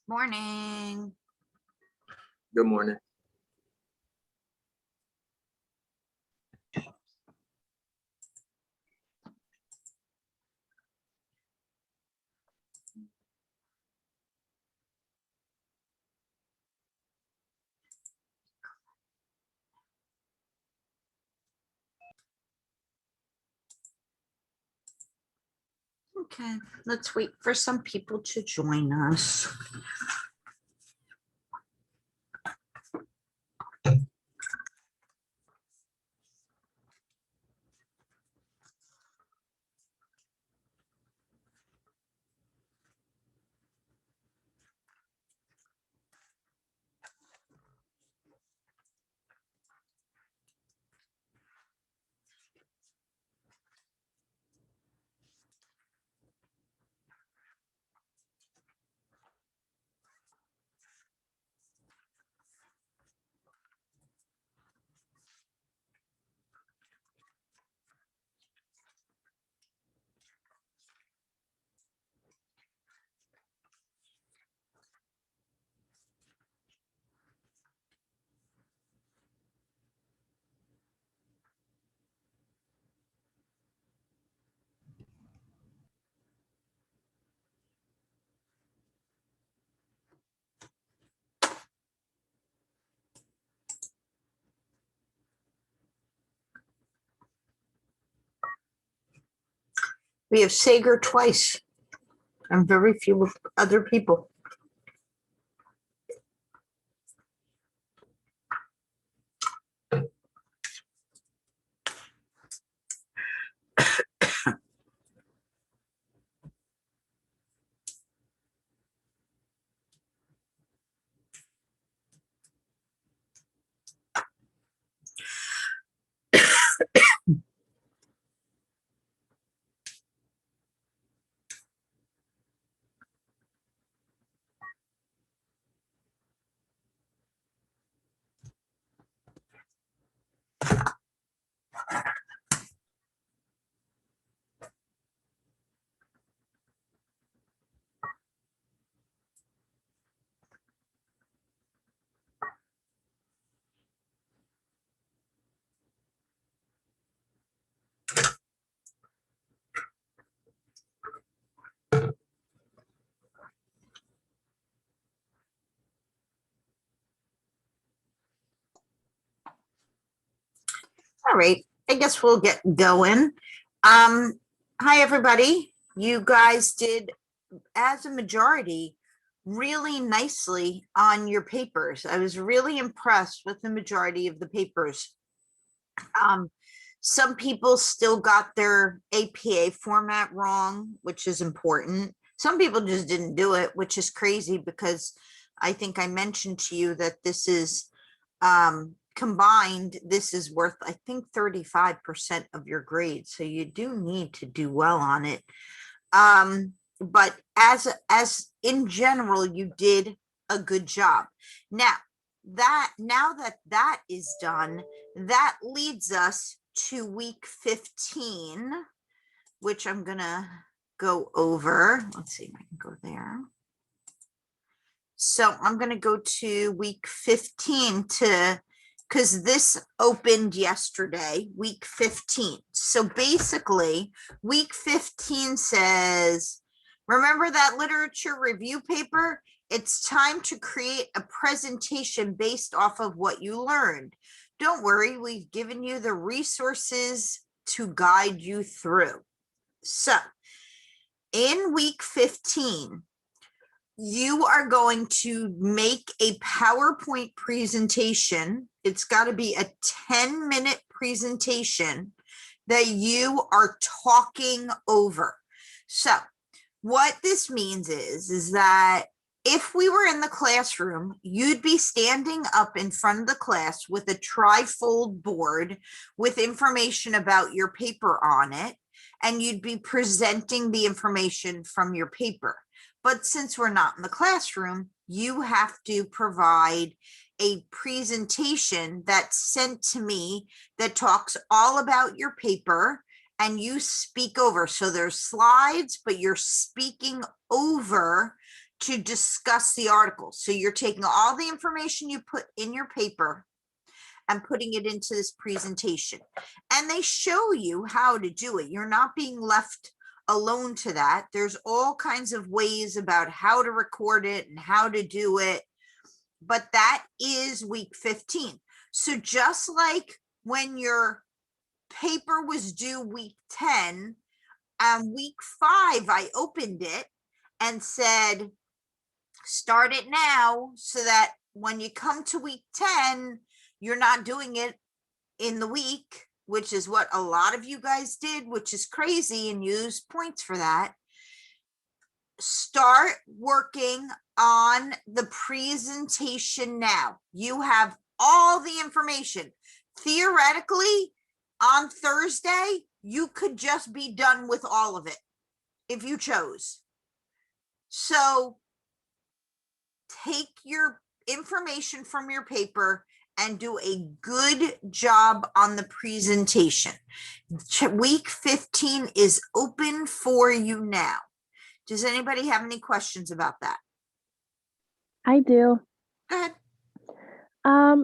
Morning. Good morning. Okay, let's wait for some people to join us. We have Sager twice and very few other people. All right, I guess we'll get going. Hi, everybody. You guys did, as a majority, really nicely on your papers. I was really impressed with the majority of the papers. Some people still got their APA format wrong, which is important. Some people just didn't do it, which is crazy because I think I mentioned to you that this is combined, this is worth, I think, 35% of your grade. So you do need to do well on it. But as in general, you did a good job. Now that is done, that leads us to week 15, which I'm gonna go over. Let's see if I can go there. So I'm gonna go to week 15 because this opened yesterday, week 15. So basically, week 15 says, remember that literature review paper? It's time to create a presentation based off of what you learned. Don't worry, we've given you the resources to guide you through. So in week 15, you are going to make a PowerPoint presentation. It's got to be a 10-minute presentation that you are talking over. So what this means is that if we were in the classroom, you'd be standing up in front of the class with a trifold board with information about your paper on it, and you'd be presenting the information from your paper. But since we're not in the classroom, you have to provide a presentation that's sent to me that talks all about your paper, and you speak over. So there's slides, but you're speaking over to discuss the article. So you're taking all the information you put in your paper and putting it into this presentation. And they show you how to do it. You're not being left alone to that. There's all kinds of ways about how to record it and how to do it. But that is week 15. So just like when your paper was due week 10, week 5, I opened it and said, start it now so that when you come to week 10, you're not doing it in the week, which is what a lot of you guys did, which is crazy, and use points for that. Start working on the presentation now. You have all the information. Theoretically, on Thursday, you could just be done with all of it if you chose. So take your information from your paper and do a good job on the presentation. Week 15 is open for you now. Does anybody have any questions about that? I do. Go ahead.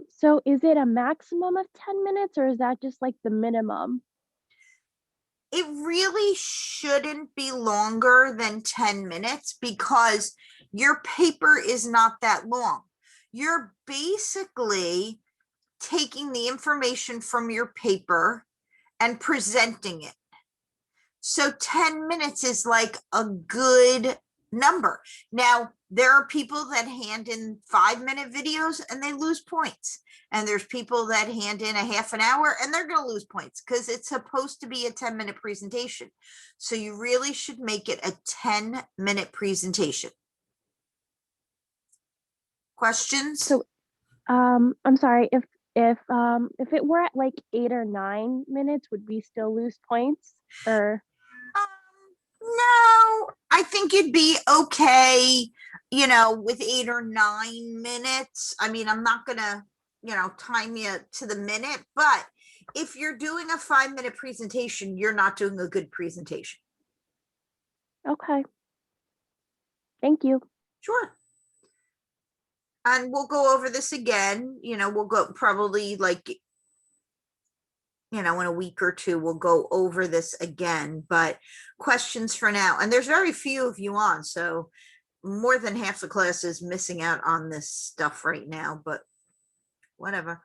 So is it a maximum of 10 minutes or is that just like the minimum? It really shouldn't be longer than 10 minutes because your paper is not that long. You're basically taking the information from your paper and presenting it. So 10 minutes is like a good number. Now, there are people that hand in 5-minute videos and they lose points. And there's people that hand in a half an hour and they're going to lose points because it's supposed to be a 10-minute presentation. So you really should make it a 10-minute presentation. Questions? So, I'm sorry, if it were at like 8 or 9 minutes, would we still lose points or? No, I think you'd be okay, you know, with 8 or 9 minutes. I mean, I'm not gonna, you know, time you to the minute, but if you're doing a 5-minute presentation, you're not doing a good presentation. Okay. Thank you. Sure. And we'll go over this again, you know, we'll go probably like, you know, in a week or two, we'll go over this again, but questions for now. And there's very few of you on, so more than half the class is missing out on this stuff right now, but whatever.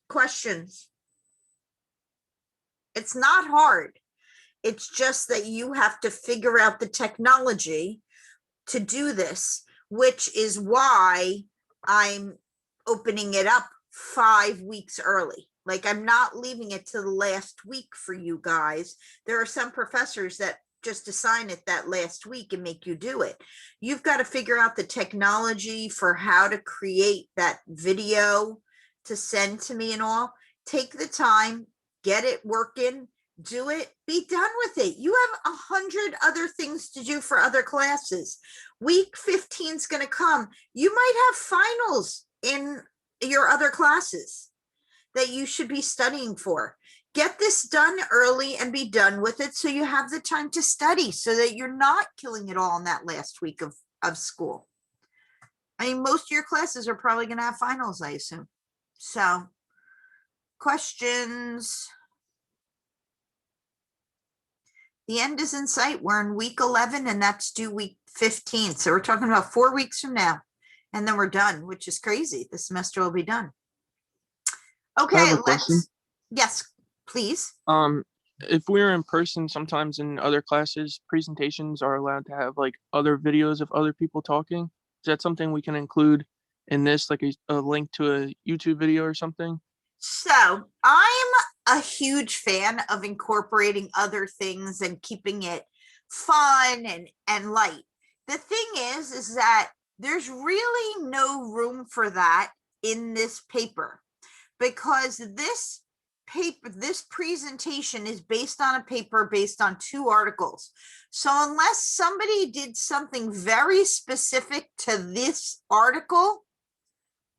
Questions? It's not hard. It's just that you have to figure out the technology to do this, which is why I'm opening it up 5 weeks early. Like, I'm not leaving it to the last week for you guys. There are some professors that just assign it that last week and make you do it. You've got to figure out the technology for how to create that video to send to me and all. Take the time, get it working, do it, be done with it. You have 100 other things to do for other classes. Week 15 is going to come. You might have finals in your other classes that you should be studying for. Get this done early and be done with it so you have the time to study so that you're not killing it all in that last week of school. I mean, most of your classes are probably going to have finals, I assume. So, questions? The end is in sight. We're in week 11 and that's due week 15. So we're talking about 4 weeks from now and then we're done, which is crazy. The semester will be done. Okay, I have a question. Yes, please. If we're in person, sometimes in other classes, presentations are allowed to have like other videos of other people talking. Is that something we can include in this, like a link to a YouTube video or something? So I'm a huge fan of incorporating other things and keeping it fun and light. The thing is that there's really no room for that in this paper because this presentation is based on a paper based on 2 articles. So unless somebody did something very specific to this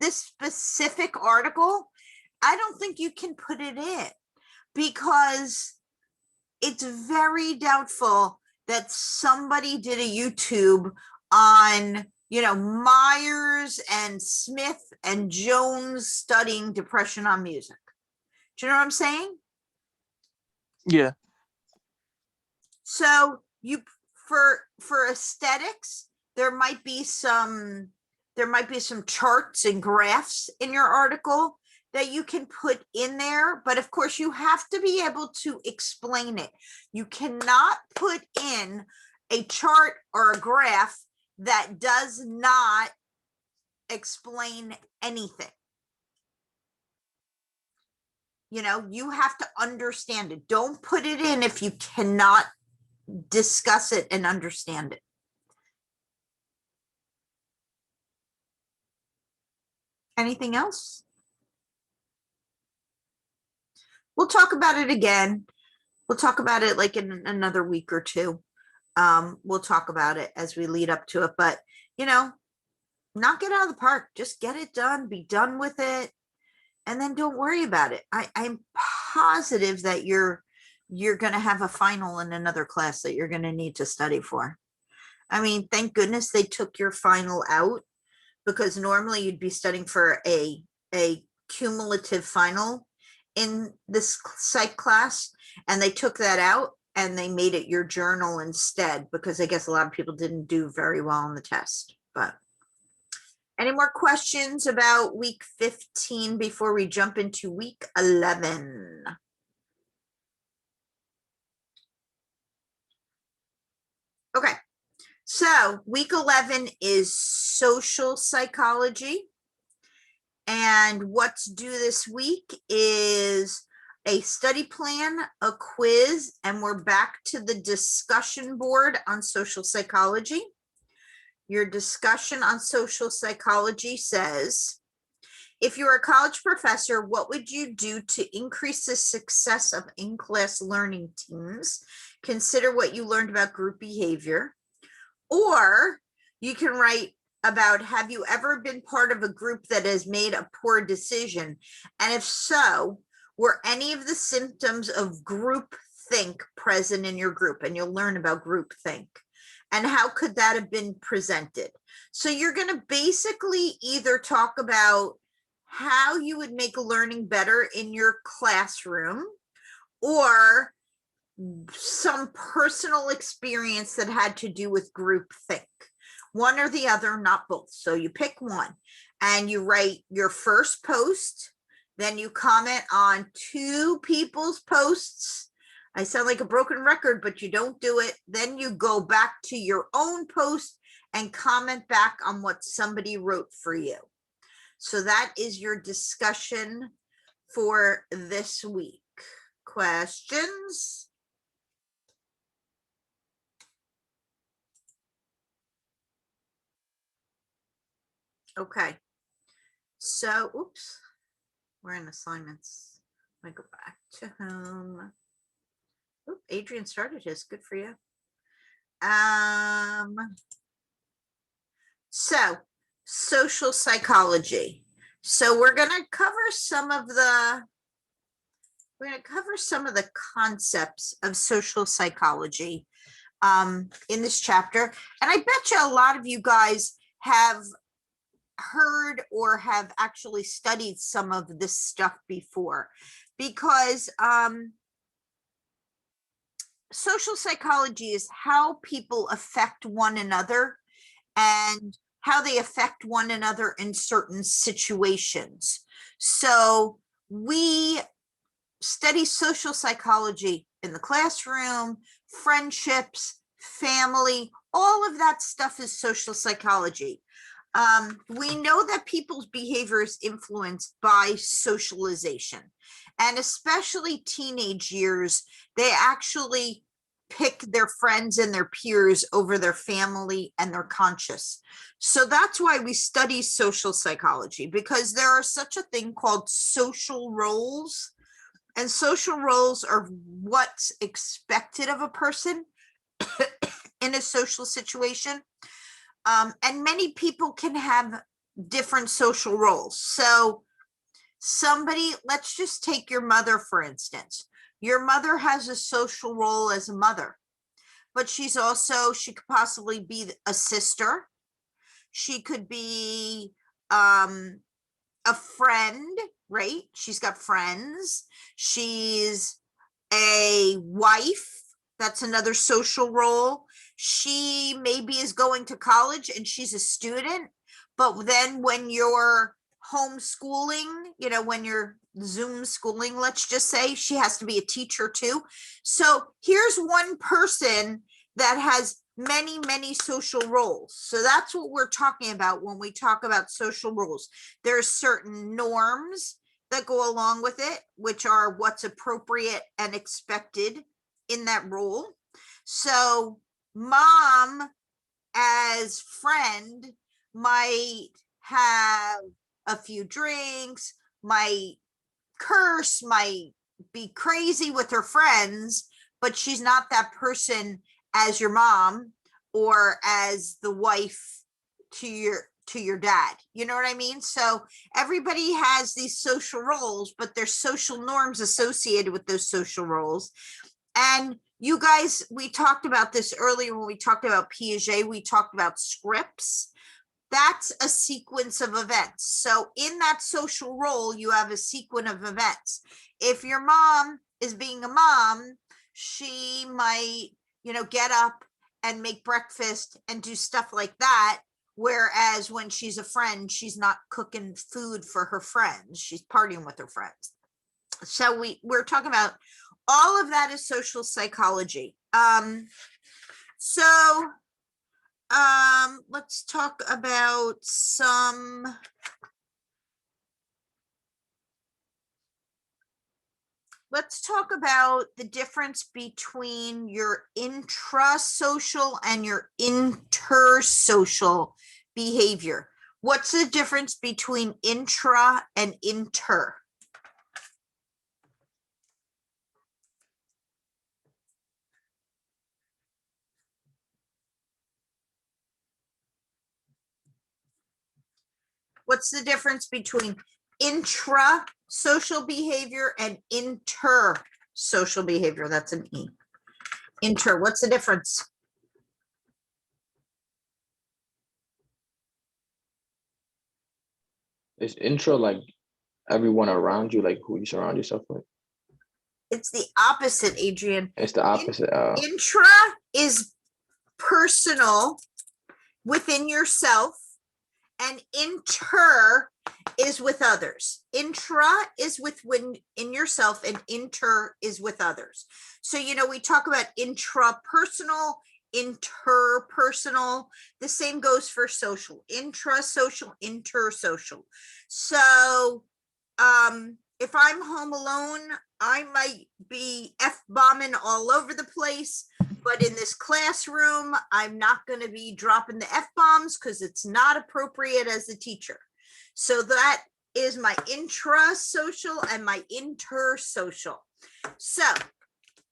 specific article, I don't think you can put it in because it's very doubtful that somebody did a YouTube on, Myers and Smith and Jones studying depression on music. Do you know what I'm saying? Yeah. So for aesthetics, there might be some charts and graphs in your article that you can put in there, but of course you have to be able to explain it. You cannot put in a chart or a graph that does not explain anything. You have to understand it. Don't put it in if you cannot discuss it and understand it. Anything else? We'll talk about it again. We'll talk about it like in another week or two. We'll talk about it as we lead up to it, but knock it out of the park. Just get it done, be done with it, and then don't worry about it. I'm positive that you're going to have a final in another class that you're going to need to study for. I mean, thank goodness they took your final out, because normally you'd be studying for a cumulative final in this psych class, and they took that out and they made it your journal instead, because I guess a lot of people didn't do very well on the test. But any more questions about week 15 before we jump into week 11? Okay, so week 11 is social psychology. And what's due this week is a study plan, a quiz, and we're back to the discussion board on social psychology. Your discussion on social psychology says, if you're a college professor, what would you do to increase the success of in-class learning teams? Consider what you learned about group behavior. Or you can write about, have you ever been part of a group that has made a poor decision? And if so, were any of the symptoms of group think present in your group? And you'll learn about group think. And how could that have been presented? So you're going to basically either talk about how you would make learning better in your classroom, or some personal experience that had to do with group think. One or the other, not both. So you pick one and you write your first post, then you comment on two people's posts. I sound like a broken record, but you don't do it. Then you go back to your own post and comment back on what somebody wrote for you. So that is your discussion for this week. Questions? Okay. So, oops, we're in assignments. Let me go back to home. Oop, Adrian started his. Good for you. So social psychology. So we're going to cover some of the concepts of social psychology in this chapter. And I bet you a lot of you guys have heard or have actually studied some of this stuff before, because social psychology is how people affect one another and how they affect one another in certain situations. So we study social psychology in the classroom, friendships, family, all of that stuff is social psychology. We know that people's behavior is influenced by socialization, and especially teenage years, they actually pick their friends and their peers over their family and their conscious. So that's why we study social psychology, because there are such a thing called social roles, and social roles are what's expected of a person in a social situation. And many people can have different social roles. So somebody, let's just take your mother, for instance. Your mother has a social role as a mother, but she's also, she could possibly be a sister. She could be a friend, right? She's got friends. She's a wife. That's another social role. She maybe is going to college and she's a student, but then when you're homeschooling, you know, when you're Zoom schooling, let's just say, she has to be a teacher too. So here's one person that has many, many social roles. So that's what we're talking about when we talk about social roles. There's certain norms that go along with it, which are what's appropriate and expected in that role. So mom as friend might have a few drinks, might curse, might be crazy with her friends, but she's not that person as your mom or as the wife to your dad. You know what I mean? So everybody has these social roles, but there's social norms associated with those social roles. And you guys, we talked about this earlier when we talked about Piaget, we talked about scripts. That's a sequence of events. So in that social role, you have a sequence of events. If your mom is being a mom, she might, you know, get up and make breakfast and do stuff like that. Whereas when she's a friend, she's not cooking food for her friends. She's partying with her friends. So we're talking about all of that is social psychology. Let's talk about let's talk about the difference between your intrasocial and your intersocial behavior. What's the difference between intra and inter? What's the difference between intra-social behavior and inter-social behavior? That's an E. Inter, what's the difference? Is intro like everyone around you, like who you surround yourself with? It's the opposite, Adrian. It's the opposite. Intra is personal within yourself, and inter is with others. Intra is in yourself, and inter is with others. So, you know, we talk about intrapersonal, interpersonal. The same goes for social. Intrasocial, intersocial. So if I'm home alone, I might be F-bombing all over the place, but in this classroom, I'm not going to be dropping the F-bombs because it's not appropriate as a teacher. So that is my intrasocial and my intersocial. So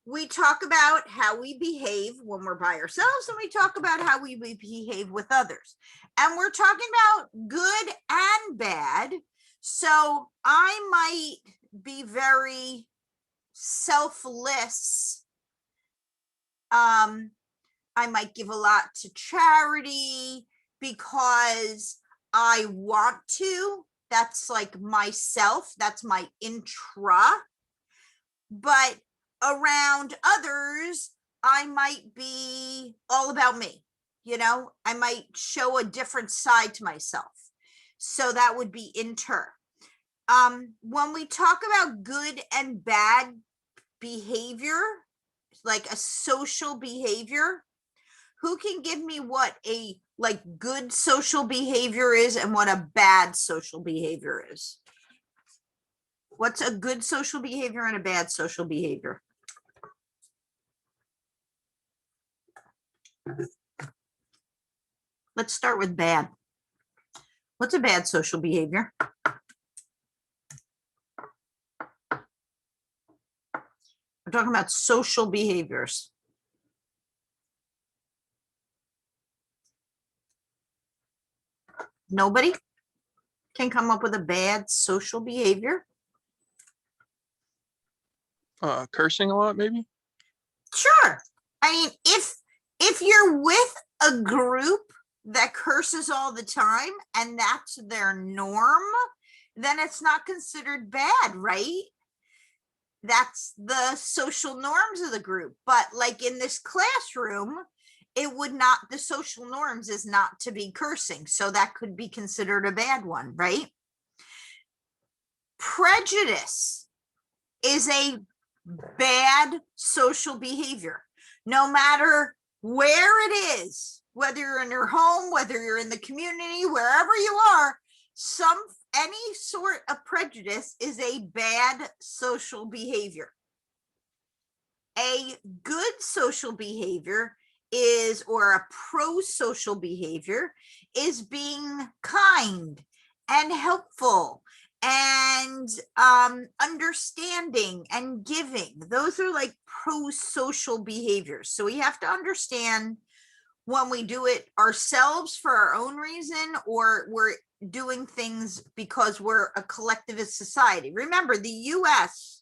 we talk about how we behave when we're by ourselves, and we talk about how we behave with others. And we're talking about good and bad. So I might be very selfless. I might give a lot to charity because I want to. That's like myself. That's my intra. But around others, I might be all about me. You know, I might show a different side to myself. So that would be inter. When we talk about good and bad behavior, like a social behavior, who can give me what a like good social behavior is and what a bad social behavior is? What's a good social behavior and a bad social behavior? Let's start with bad. What's a bad social behavior? We're talking about social behaviors. Nobody can come up with a bad social behavior? Cursing a lot, maybe? Sure. I mean, if If you're with a group that curses all the time and that's their norm, then it's not considered bad, right? That's the social norms of the group. But like in this classroom, it would not, the social norms is not to be cursing. So that could be considered a bad one, right? Prejudice is a bad social behavior, no matter where it is, whether you're in your home, whether you're in the community, wherever you are, any sort of prejudice is a bad social behavior. A good social behavior is, or a pro-social behavior is being kind and helpful and understanding and giving. Those are like pro-social behaviors. So we have to understand when we do it ourselves for our own reason, or we're doing things because we're a collectivist society. Remember, the US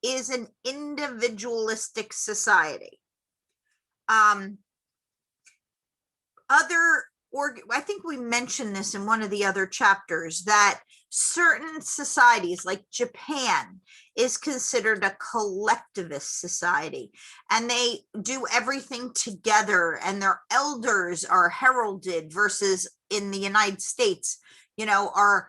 is an individualistic society. I think we mentioned this in one of the other chapters, that certain societies like Japan is considered a collectivist society, and they do everything together and their elders are heralded, versus in the United States, you know, our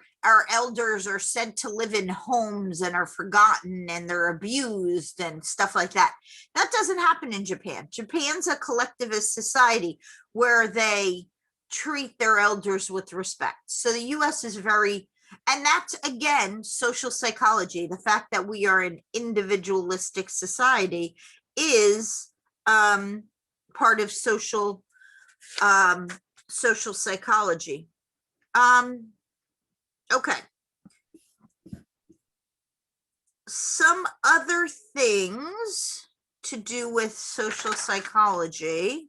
elders are said to live in homes and are forgotten and they're abused and stuff like that. That doesn't happen in Japan. Japan's a collectivist society where they treat their elders with respect. So the US is very, and that's again, social psychology. The fact that we are an individualistic society is part of social psychology. Okay. Some other things to do with social psychology.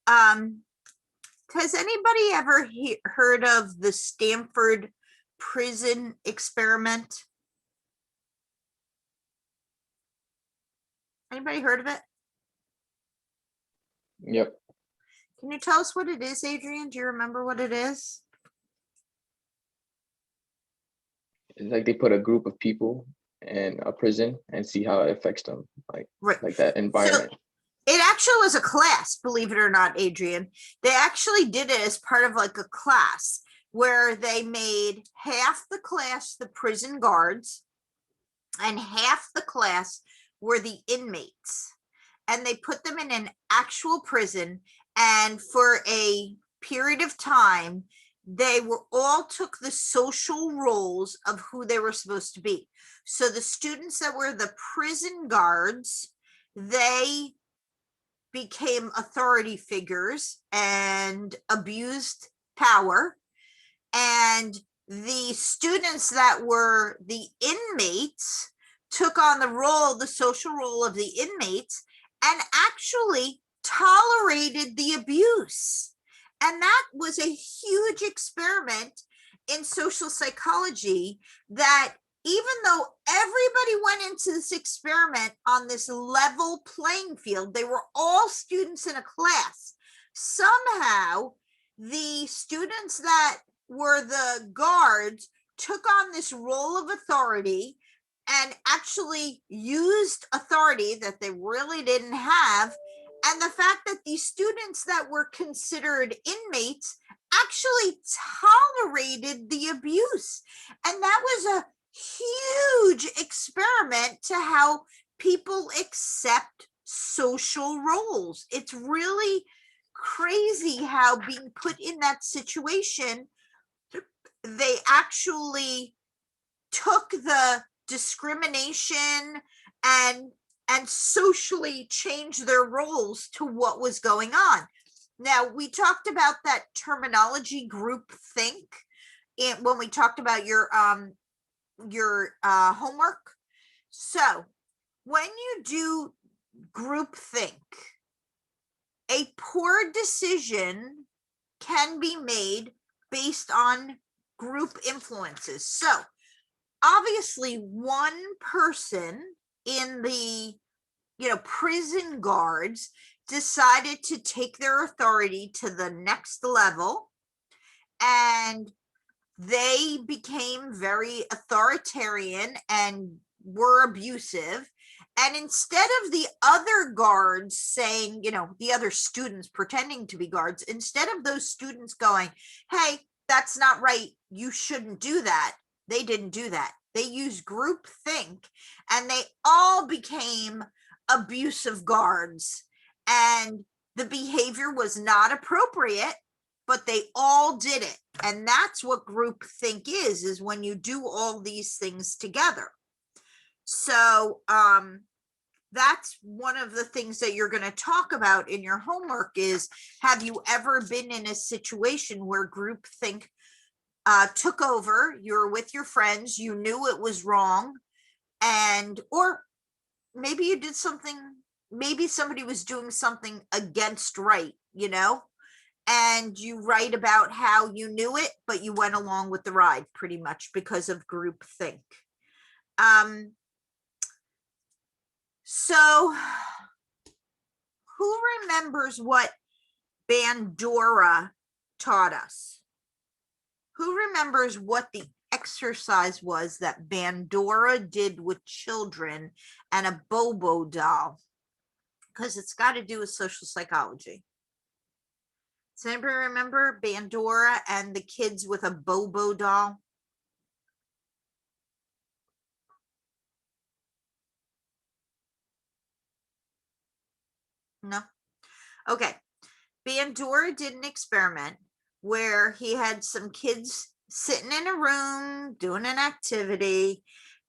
Has anybody ever heard of the Stanford prison experiment? Anybody heard of it? Yep. Can you tell us what it is, Adrian? Do you remember what it is? It's like they put a group of people in a prison and see how it affects them, like that environment. So it actually was a class, believe it or not, Adrian. They actually did it as part of like a class where they made half the class the prison guards and half the class were the inmates. And they put them in an actual prison, and for a period of time, they were all took the social roles of who they were supposed to be. So the students that were the prison guards, they became authority figures and abused power. And the students that were the inmates took on the social role of the inmates, and actually tolerated the abuse. And that was a huge experiment in social psychology, that even though everybody went into this experiment on this level playing field, they were all students in a class, somehow the students that were the guards took on this role of authority and actually used authority that they really didn't have. And the fact that these students that were considered inmates actually tolerated the abuse. And that was a huge experiment to how people accept social roles. It's really crazy how being put in that situation, they actually took the discrimination and socially changed their roles to what was going on. Now, we talked about that terminology group think when we talked about your homework. So when you do group think, a poor decision can be made based on group influences. So obviously one person in the, prison guards decided to take their authority to the next level, and they became very authoritarian and were abusive. And instead of the other guards saying, the other students pretending to be guards, instead of those students going, hey, that's not right, you shouldn't do that, they didn't do that. They used group think, and they all became abusive guards, and the behavior was not appropriate, but they all did it. And that's what group think is when you do all these things together. So that's one of the things that you're going to talk about in your homework is, have you ever been in a situation where group think took over? You're with your friends, you knew it was wrong, or maybe you did something, maybe somebody was doing something against right, and you write about how you knew it, but you went along with the ride pretty much because of group think. So who remembers what Bandura taught us? Who remembers what the exercise was that Bandura did with children and a Bobo doll? Because it's got to do with social psychology. Does anybody remember Bandura and the kids with a Bobo doll? No? Okay. Bandura did an experiment where he had some kids sitting in a room doing an activity,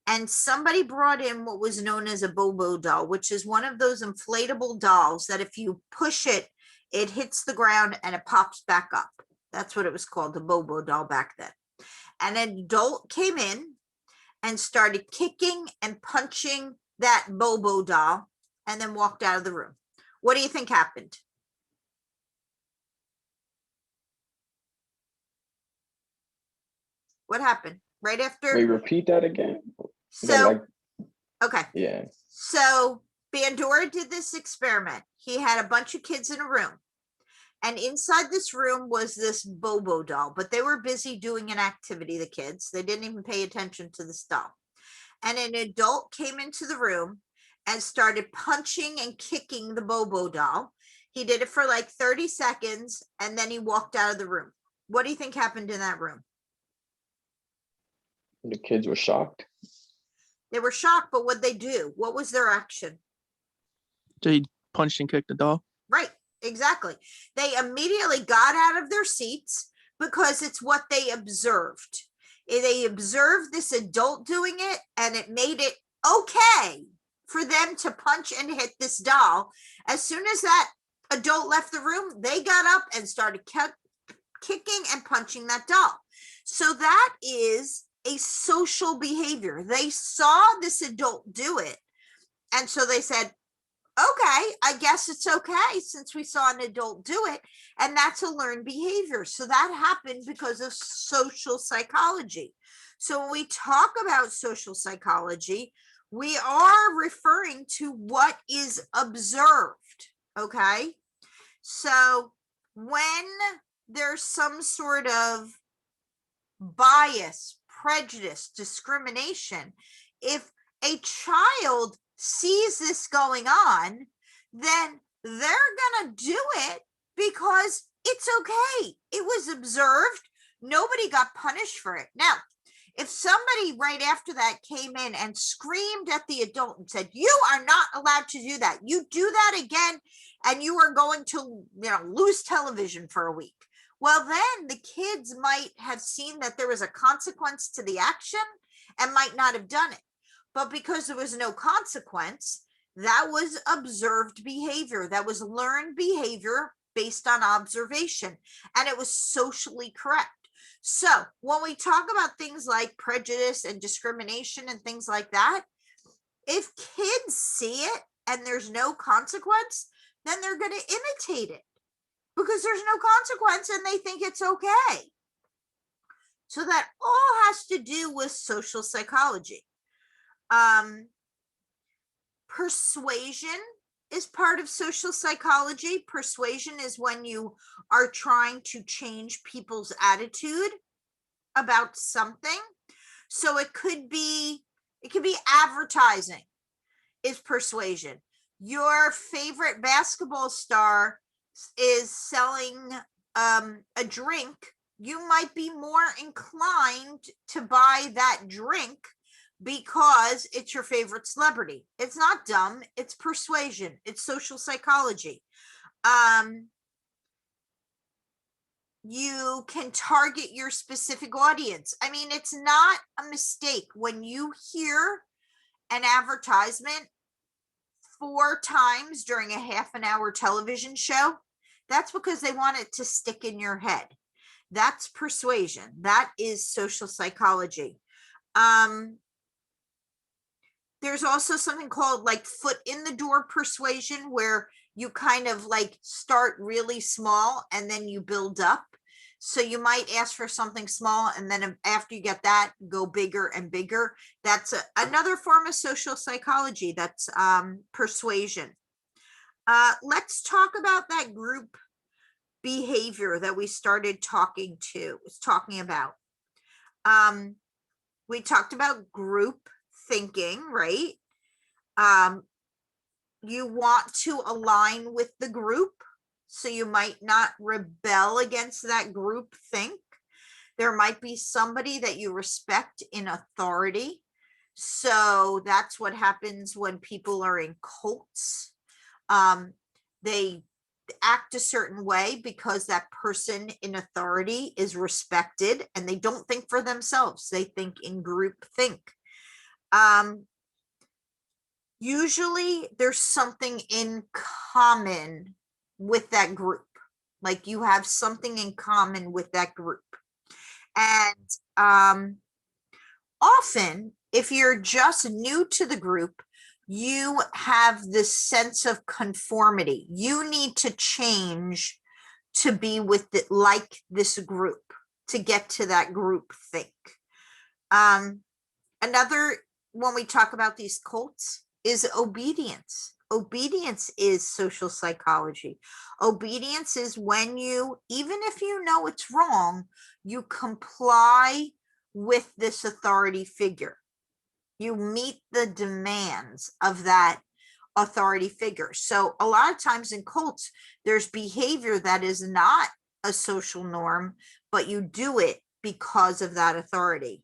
and somebody brought in what was known as a Bobo doll, which is one of those inflatable dolls that if you push it, it hits the ground and it pops back up. That's what it was called, the Bobo doll back then. And an adult came in and started kicking and punching that Bobo doll and then walked out of the room. What do you think happened? What happened right after? Wait, repeat that again. So, okay. Yeah. So Bandura did this experiment. He had a bunch of kids in a room, and inside this room was this Bobo doll, but they were busy doing an activity, the kids. They didn't even pay attention to this doll. And an adult came into the room and started punching and kicking the Bobo doll. He did it for like 30 seconds, and then he walked out of the room. What do you think happened in that room? The kids were shocked. They were shocked, but what'd they do? What was their action? They punched and kicked the doll. Right, exactly. They immediately got out of their seats because it's what they observed. They observed this adult doing it, and it made it okay for them to punch and hit this doll. As soon as that adult left the room, they got up and started kicking and punching that doll. So that is a social behavior. They saw this adult do it, and so they said, okay, I guess it's okay since we saw an adult do it. And that's a learned behavior. So that happened because of social psychology. So when we talk about social psychology, we are referring to what is observed. Okay. So when there's some sort of bias, prejudice, discrimination, if a child sees this going on, then they're gonna do it because it's okay. It was observed. Nobody got punished for it. Now, if somebody right after that came in and screamed at the adult and said, you are not allowed to do that, you do that again, and you are going to, lose television for a week. Well, then the kids might have seen that there was a consequence to the action and might not have done it. But because there was no consequence, that was observed behavior. That was learned behavior based on observation, and it was socially correct. So when we talk about things like prejudice and discrimination and things like that, if kids see it and there's no consequence, then they're going to imitate it because there's no consequence and they think it's okay. So that all has to do with social psychology. Persuasion is part of social psychology. Persuasion is when you are trying to change people's attitude about something. So it could be advertising is persuasion. Your favorite basketball star is selling a drink. You might be more inclined to buy that drink because it's your favorite celebrity. It's not dumb, it's persuasion, it's social psychology. You can target your specific audience. I mean, it's not a mistake when you hear an advertisement 4 times during a half an hour television show. That's because they want it to stick in your head. That's persuasion. That is social psychology. There's also something called like foot in the door persuasion, where you kind of like start really small and then you build up. So you might ask for something small, and then after you get that, go bigger and bigger. That's another form of social psychology. That's persuasion. Let's talk about that group behavior that we started talking about. We talked about group thinking, right? You want to align with the group, so you might not rebel against that group think. There might be somebody that you respect in authority. So that's what happens when people are in cults. They act a certain way because that person in authority is respected, and they don't think for themselves. They think in group think. Usually there's something in common with that group. Like you have something in common with that group. And often, if you're just new to the group, you have this sense of conformity. You need to change to be with it, like this group, to get to that group think. Another, when we talk about these cults, is obedience. Obedience is social psychology. Obedience is when you, even if you know it's wrong, you comply with this authority figure. You meet the demands of that authority figure. So a lot of times in cults, there's behavior that is not a social norm, but you do it because of that authority.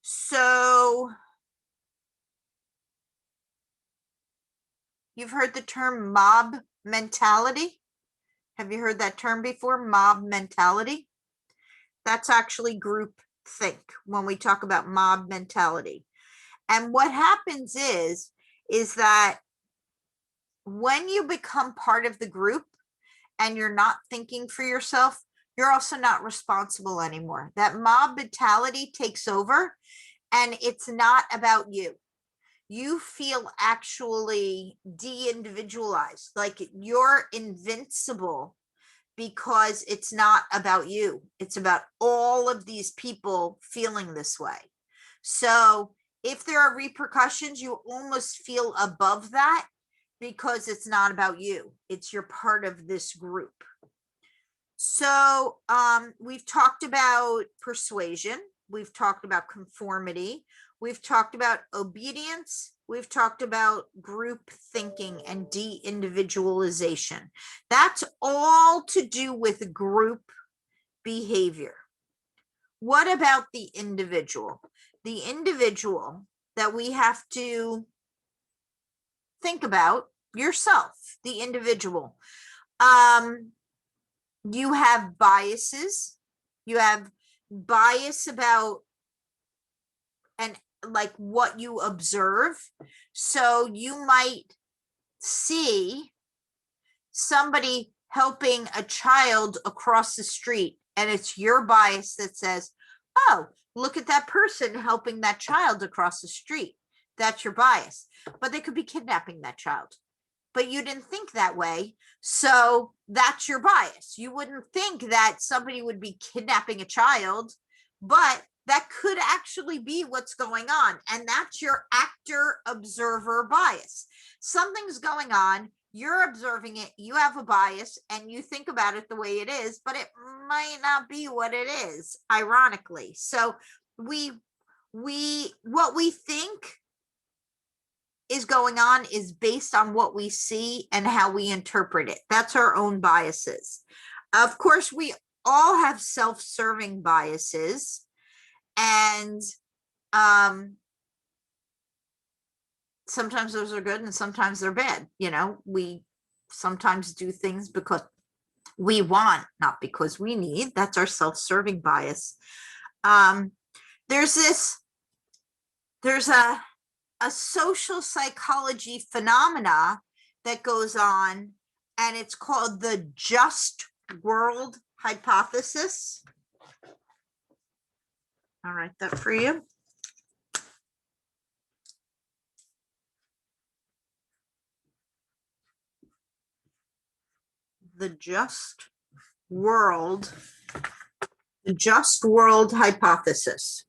So you've heard the term mob mentality. Have you heard that term before? Mob mentality. That's actually group think when we talk about mob mentality. And what happens is that when you become part of the group and you're not thinking for yourself, you're also not responsible anymore. That mob mentality takes over, and it's not about you. You feel actually de-individualized, like you're invincible, because it's not about you. It's about all of these people feeling this way. So if there are repercussions, you almost feel above that because it's not about you. It's you're part of this group. So we've talked about persuasion. We've talked about conformity. We've talked about obedience. We've talked about group thinking and de-individualization. That's all to do with group behavior. What about the individual? The individual that we have to think about, yourself, the individual. You have biases. You have bias about and like what you observe. So you might see somebody helping a child across the street, and it's your bias that says, oh, look at that person helping that child across the street. That's your bias. But they could be kidnapping that child. But you didn't think that way. So that's your bias. You wouldn't think that somebody would be kidnapping a child, but that could actually be what's going on. And that's your actor observer bias. Something's going on, you're observing it, you have a bias, and you think about it the way it is, but it might not be what it is, ironically. So what we think is going on is based on what we see and how we interpret it. That's our own biases. Of course, we all have self-serving biases, and sometimes those are good and sometimes they're bad. You know, we sometimes do things because we want, not because we need. That's our self-serving bias. There's a social psychology phenomena that goes on, and it's called the just world hypothesis. I'll write that for you. The just world hypothesis.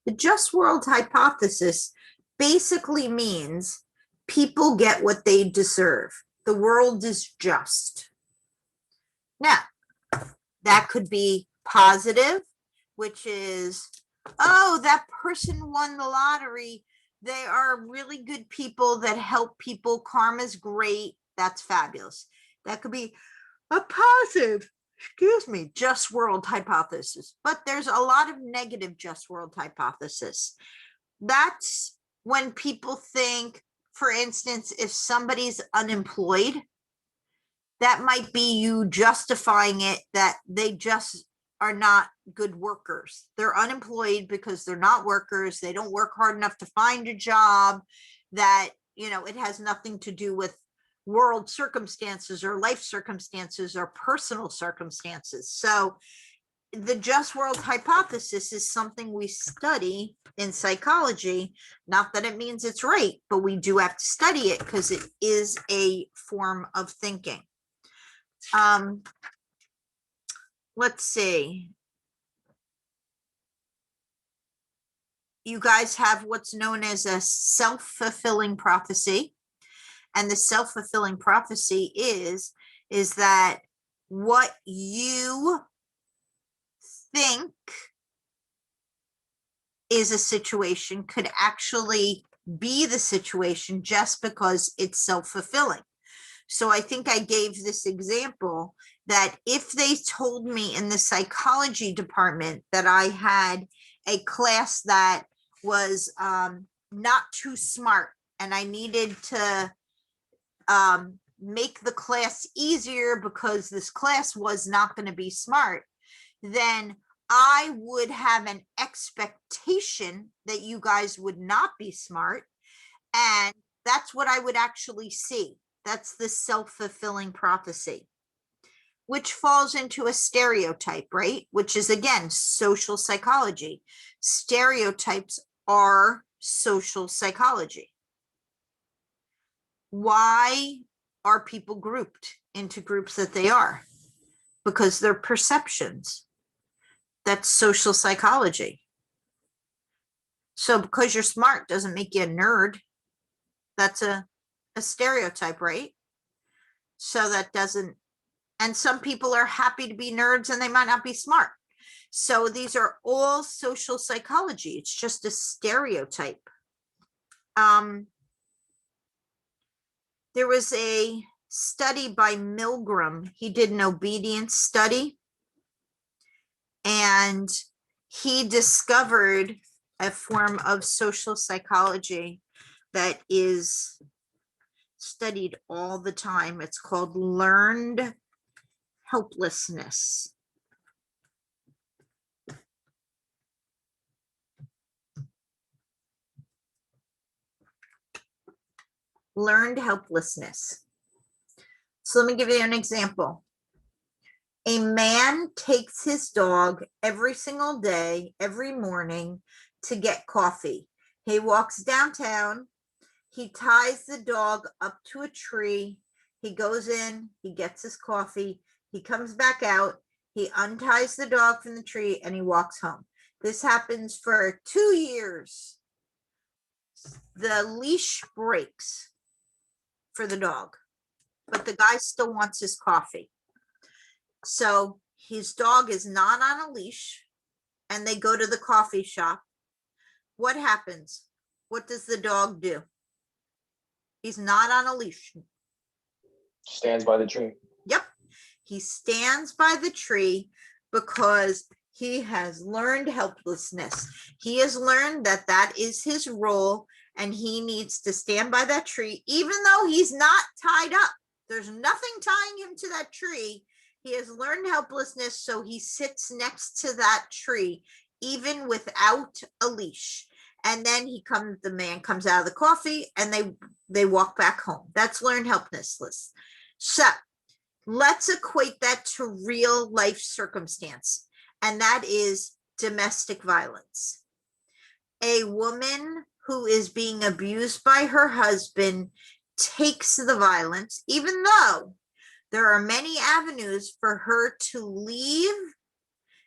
The just world hypothesis basically means people get what they deserve. The world is just. Now, that could be positive, which is, oh, that person won the lottery. They are really good people that help people. Karma's great. That's fabulous. That could be a positive, just world hypothesis. But there's a lot of negative just world hypothesis. That's when people think, for instance, if somebody's unemployed, that might be you justifying it that they just are not good workers. They're unemployed because they're not workers. They don't work hard enough to find a job. That, you know, it has nothing to do with world circumstances or life circumstances or personal circumstances. So the just world hypothesis is something we study in psychology. Not that it means it's right, but we do have to study it because it is a form of thinking. Let's see. You guys have what's known as a self-fulfilling prophecy. And the self-fulfilling prophecy is that what you think is a situation could actually be the situation just because it's self-fulfilling. So I think I gave this example that if they told me in the psychology department that I had a class that was not too smart and I needed to make the class easier because this class was not going to be smart, then I would have an expectation that you guys would not be smart. And that's what I would actually see. That's the self-fulfilling prophecy, which falls into a stereotype, right? Which is, again, social psychology. Stereotypes are social psychology. Why are people grouped into groups that they are? Because they're perceptions. That's social psychology. So because you're smart doesn't make you a nerd. That's a stereotype, right? So that doesn't, and some people are happy to be nerds and they might not be smart. So these are all social psychology. It's just a stereotype. There was a study by Milgram. He did an obedience study, and he discovered a form of social psychology that is studied all the time. It's called learned helplessness. Learned helplessness. So let me give you an example. A man takes his dog every single day, every morning, to get coffee. He walks downtown. He ties the dog up to a tree. He goes in, he gets his coffee. He comes back out. He unties the dog from the tree and he walks home. This happens for 2 years. The leash breaks for the dog, but the guy still wants his coffee. So his dog is not on a leash and they go to the coffee shop. What happens? What does the dog do? He's not on a leash. Stands by the tree. Yep. He stands by the tree because he has learned helplessness. He has learned that that is his role and he needs to stand by that tree, even though he's not tied up. There's nothing tying him to that tree. He has learned helplessness, so he sits next to that tree, even without a leash. And then the man comes out of the coffee and they walk back home. That's learned helplessness. So let's equate that to real life circumstance, and that is domestic violence. A woman who is being abused by her husband takes the violence, even though there are many avenues for her to leave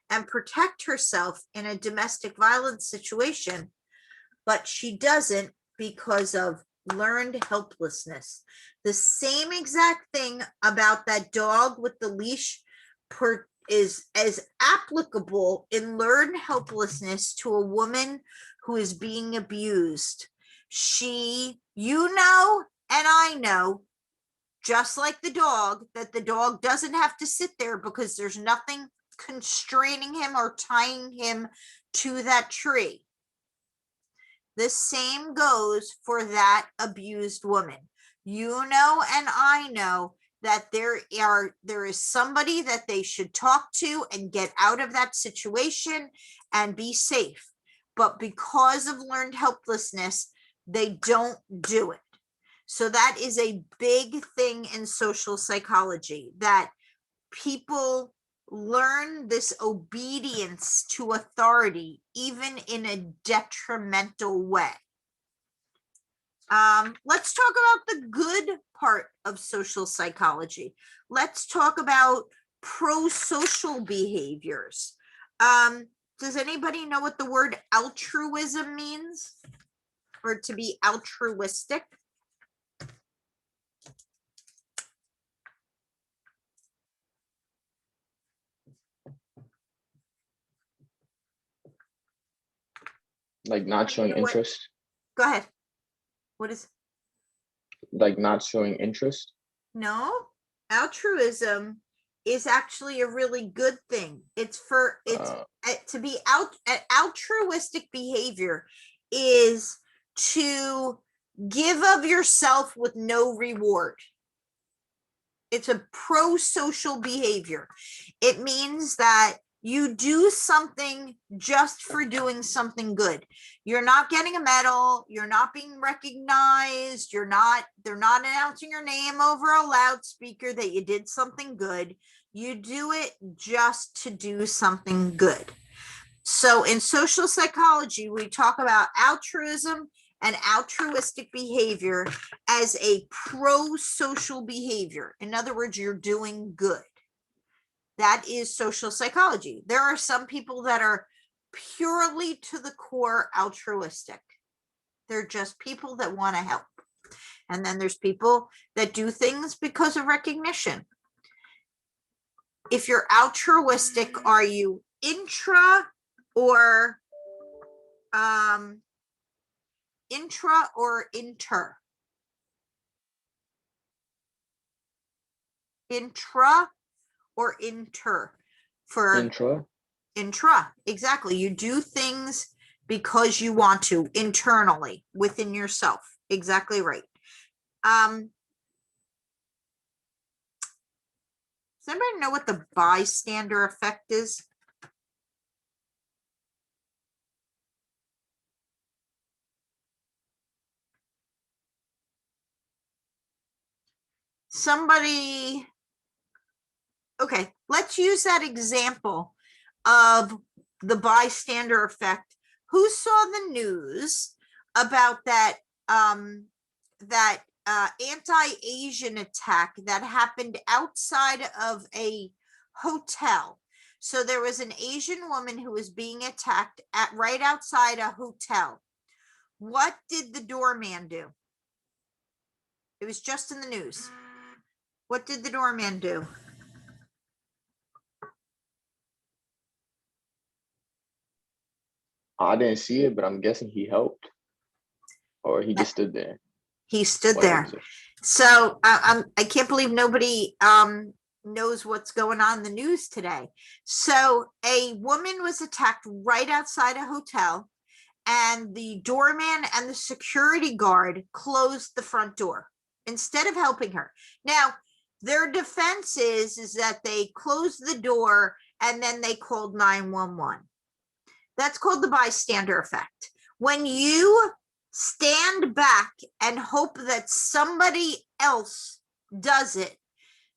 and protect herself in a domestic violence situation, but she doesn't because of learned helplessness. The same exact thing about that dog with the leash is as applicable in learned helplessness to a woman who is being abused. You know, and I know, just like the dog, that the dog doesn't have to sit there because there's nothing constraining him or tying him to that tree. The same goes for that abused woman. You know, and I know that there is somebody that they should talk to and get out of that situation and be safe. But because of learned helplessness, they don't do it. So that is a big thing in social psychology, that people learn this obedience to authority, even in a detrimental way. Let's talk about the good part of social psychology. Let's talk about pro-social behaviors. Does anybody know what the word altruism means? Or to be altruistic? Like not showing interest. Go ahead. What is? Like not showing interest? No, altruism is actually a really good thing. To be altruistic behavior is to give of yourself with no reward. It's a pro-social behavior. It means that you do something just for doing something good. You're not getting a medal. You're not being recognized. They're not announcing your name over a loudspeaker that you did something good. You do it just to do something good. So in social psychology, we talk about altruism and altruistic behavior as a pro-social behavior. In other words, you're doing good. That is social psychology. There are some people that are purely to the core altruistic. They're just people that want to help. And then there's people that do things because of recognition. If you're altruistic, are you intra or inter? Intra or inter? For intra, exactly. You do things because you want to, internally within yourself. Exactly right. Does anybody know what the bystander effect is? Somebody, okay, let's use that example of the bystander effect. Who saw the news about that anti-Asian attack that happened outside of a hotel? So there was an Asian woman who was being attacked at right outside a hotel. What did the doorman do? It was just in the news. What did the doorman do? I didn't see it, but I'm guessing he helped, or he just stood there. He stood Or there. was it- So I can't believe nobody knows what's going on in the news today. So a woman was attacked right outside a hotel, and the doorman and the security guard closed the front door instead of helping her. Now, their defense is that they closed the door and then they called 911. That's called the bystander effect. When you stand back and hope that somebody else does it,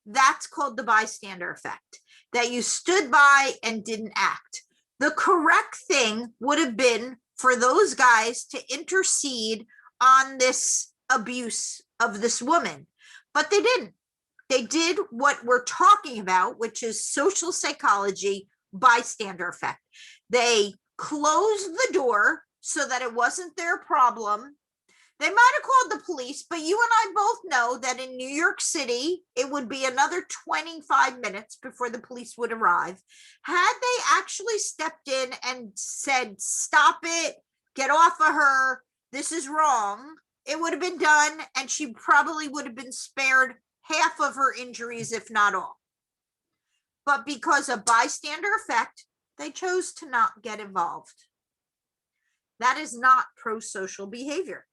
that's called the bystander effect, that you stood by and didn't act. The correct thing would have been for those guys to intercede on this abuse of this woman, but they didn't. They did what we're talking about, which is social psychology, bystander effect. They closed the door so that it wasn't their problem. They might have called the police, but you and I both know that in New York City, it would be another 25 minutes before the police would arrive. Had they actually stepped in and said, stop it, get off of her, this is wrong, it would have been done, and she probably would have been spared half of her injuries, if not all. But because of bystander effect, they chose to not get involved. That is not pro-social behavior.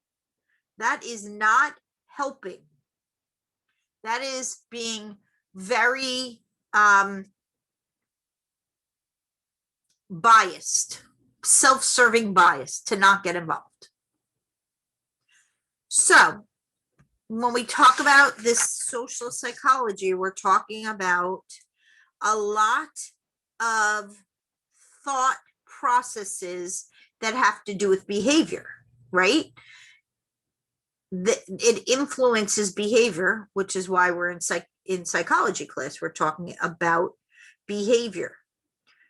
That is not helping. That is being very biased, self-serving bias to not get involved. So when we talk about this social psychology, we're talking about a lot of thought processes that have to do with behavior, right? It influences behavior, which is why we're in psychology class. We're talking about behavior.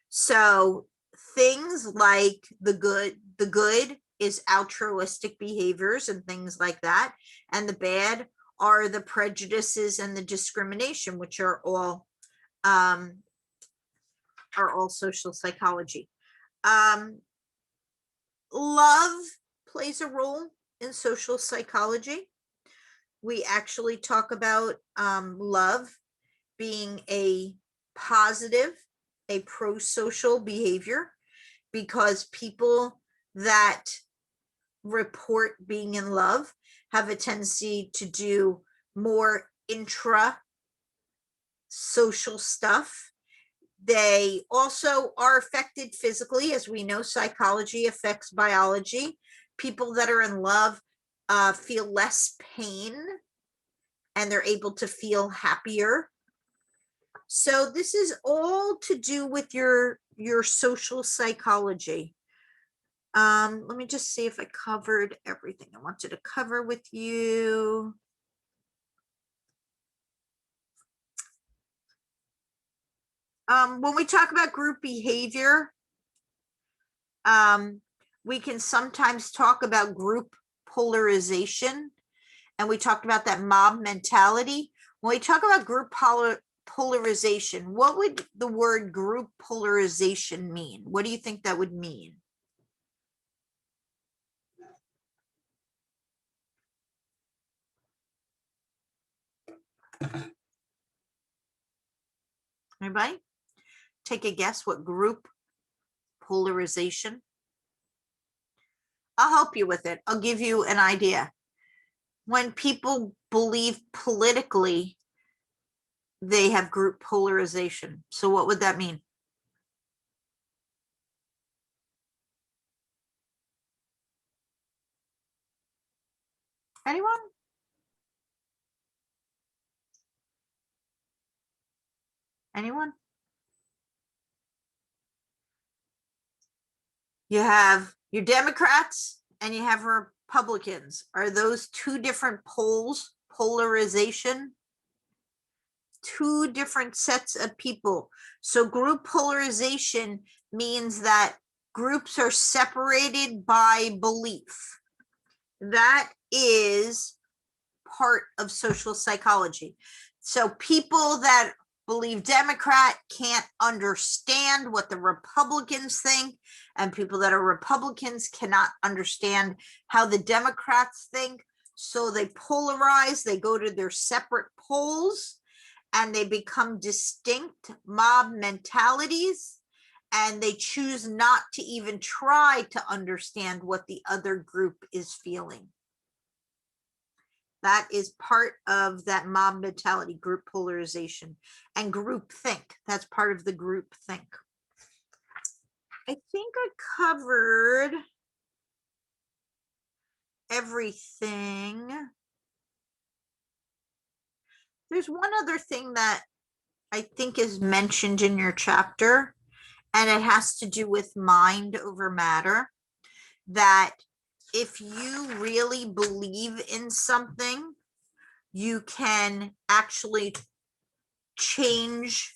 So things like the good is altruistic behaviors and things like that, and the bad are the prejudices and the discrimination, which are all social psychology. Love plays a role in social psychology. We actually talk about love being a positive, a pro-social behavior, because people that report being in love have a tendency to do more intra-social stuff. They also are affected physically. As we know, psychology affects biology. People that are in love feel less pain, and they're able to feel happier. So this is all to do with your social psychology. Let me just see if I covered everything I wanted to cover with you. When we talk about group behavior, we can sometimes talk about group polarization, and we talked about that mob mentality. When we talk about group polarization, what would the word group polarization mean? What do you think that would mean? Anybody? Take a guess what group polarization? I'll help you with it. I'll give you an idea. When people believe politically, they have group polarization. So what would that mean? Anyone? Anyone? You have your Democrats and you have Republicans. Are those two different poles, polarization? two different sets of people. So group polarization means that groups are separated by belief. That is part of social psychology. So people that believe Democrat can't understand what the Republicans think, and people that are Republicans cannot understand how the Democrats think. So they polarize, they go to their separate poles, and they become distinct mob mentalities, and they choose not to even try to understand what the other group is feeling. That is part of that mob mentality, group polarization, and group think. That's part of the group think. I think I covered everything. There's one other thing that I think is mentioned in your chapter, and it has to do with mind over matter. That if you really believe in something, you can actually change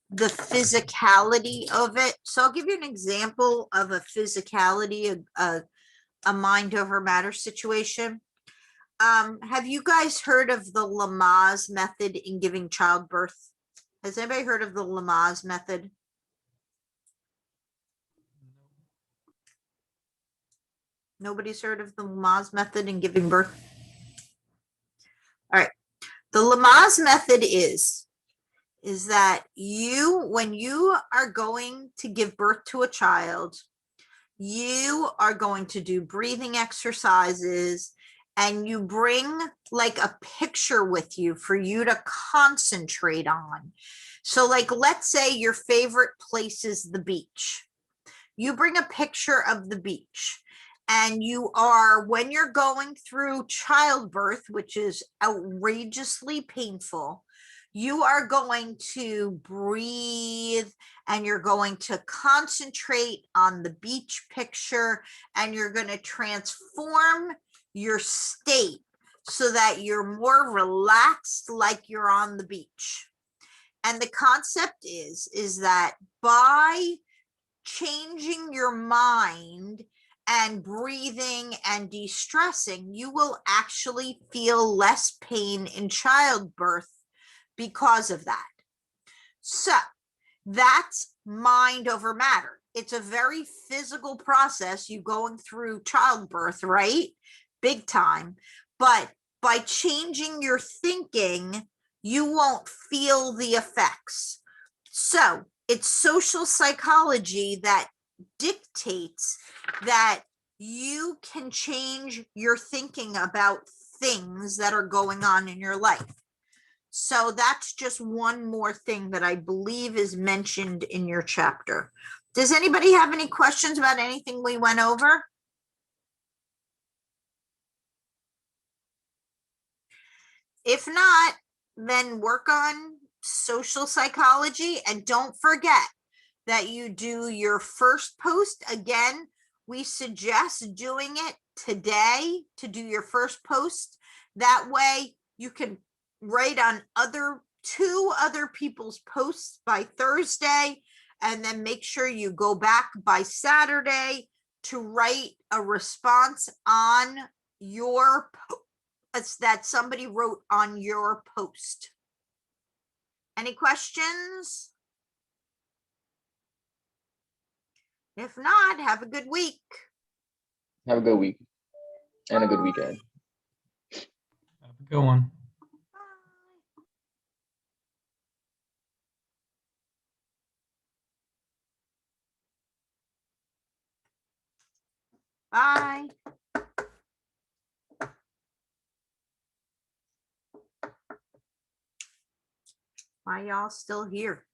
the physicality of it. So I'll give you an example of a physicality, a mind over matter situation. Have you guys heard of the Lamaze method in giving childbirth? Has anybody heard of the Lamaze method? Nobody's heard of the Lamaze method in giving birth? All right. The Lamaze method is that when you are going to give birth to a child, you are going to do breathing exercises, and you bring like a picture with you for you to concentrate on. So like, let's say your favorite place is the beach. You bring a picture of the beach, and you are, when you're going through childbirth, which is outrageously painful, you are going to breathe, and you're going to concentrate on the beach picture, and you're going to transform your state so that you're more relaxed, like you're on the beach. And the concept is that by changing your mind and breathing and de-stressing, you will actually feel less pain in childbirth because of that. So that's mind over matter. It's a very physical process, you going through childbirth, right? Big time. But by changing your thinking, you won't feel the effects. So it's social psychology that dictates that you can change your thinking about things that are going on in your life. So that's just one more thing that I believe is mentioned in your chapter. Does anybody have any questions about anything we went over? If not, then work on social psychology, and don't forget that you do your first post. Again, we suggest doing it today to do your first post. That way you can write on two other people's posts by Thursday, and then make sure you go back by Saturday to write a response on your that somebody wrote on your post. Any questions? If not, have a good week. Have a good week and a good weekend. Have a good one. Bye. Why y'all still here?